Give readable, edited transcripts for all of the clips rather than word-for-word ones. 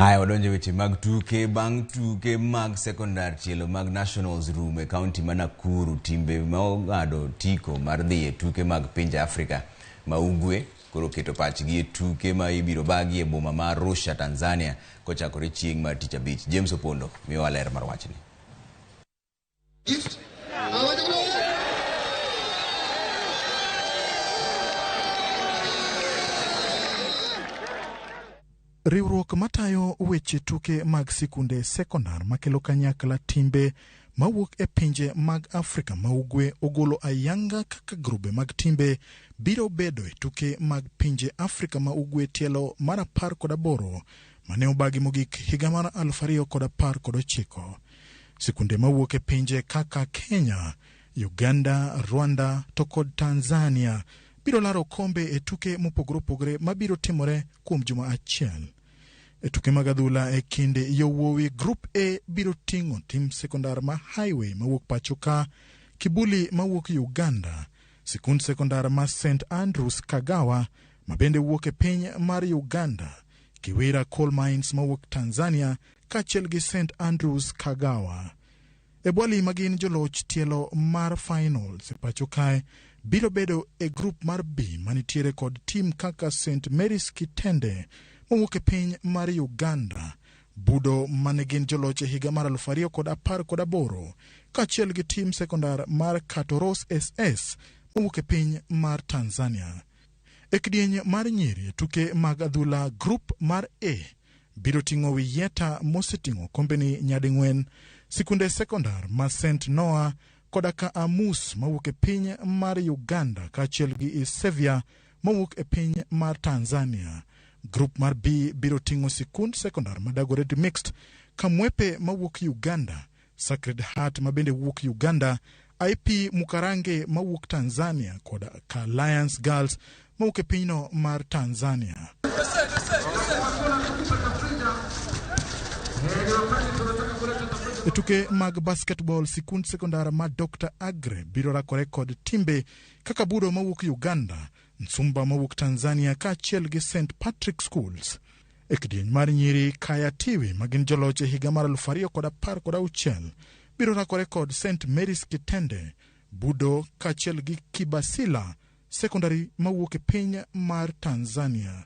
Hai wadonje weche mag tuke bang tuke mag secondary tielo mag nationals room e county ma Nakuru timbe maogado tiko mar dhi e tuke mag pinje Afrika ma Ugwe koro keto pachgi e tuke ma ibiro bagi e boma mar Arusha Tanzania kochakore chieng' mar Tich Abich. James Opondo miyo ler mar wachni. Riwruok matayo weche tuke mag Sikunde sekondar makelo kanyakla timbe mawuok e pinje mag Afrika ma Ugwe ogolo ayanga kaka grube mag timbe biro bedo e tuke mag pinje Afrika ma Ugwe tielo mar 18 mane obagi mogik higa mar 2019. Sikunde mawuok e pinje kaka Kenya, Uganda, Rwanda to kod Tanzania biro laro kombe e tuke mopogore mabiro timore kuom juma achiel. E tuke mag adhula e kinde yowuowi Group A biro ting'o tim sekondar ma Highway mawuok pachoka, Kibuli mawuok Uganda, Sikund sekondar ma St. Andrews Kagawa mabende wuok e piny mar Uganda, Kiwira Coal Mines mawuok Tanzania kaachiel gi St. Andrews Kagawa. E bwali magin joloch tielo mar finals e pachokae biro bedo e group mar B manitiere kod tim kaka St. Mary's Kitende mawuok e piny mar Uganda, Budo manegin joloch e higa mar 2018 kaachiel gi tim sekondar mar Katoros SS mawuok e piny mar Tanzania. E kidieny mar nyiri tuke mag adhula group mar A biro ting'o Wiyeta moseting'o kombeni nyading'wen, Sikunde sekondar ma St. Noah kodaka Amus mawuok e piny mar Uganda kaachiel gi Isevia mawuok e piny mar Tanzania. Group mar B biro ting'o Sikund sekondar ma Dagoretti Mixed, Kamwepe mawuok Uganda, Sacred Heart mabende wuok Uganda, IP Mukarange mawuok Tanzania kodaka Lions Girls mawuok e pinyno mar Tanzania. E tuke mag basketball, Sikund sekondar ma Dr. Agre biro rakore kod timbe kaka Budo mawuok Uganda, Nsumba mawuok Tanzania kaachiel gi St. Patrick Schools. E kidieny mar nyiri, Kaya Tiwi magin joloch e higa mar 2016 biro rakore kod St. Mary's Kitende, Budo kaachiel gi Kibasila sekondari mawuok e piny mar Tanzania.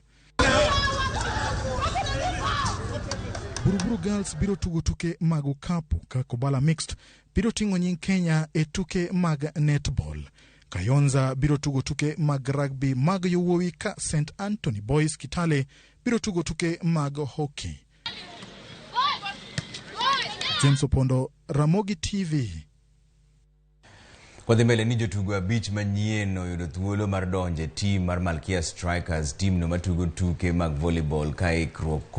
Buruburu Girls biro tugo tuke mag ukapu ka Kobala Mixed biro ting'o nying Kenya e tuke mag netball. Kayonza biro tugo tuke mag rugby mag yowuowi ka St. Anthony Boys Kitale biro tugo tuke mag hockey. James Opondo, Ramogi TV. Kwa mbele ni jotugo abich manyien oyudo thuolo mar donje team mar Malkia Strikers, team no matugo tuke mag volleyball ka ikruok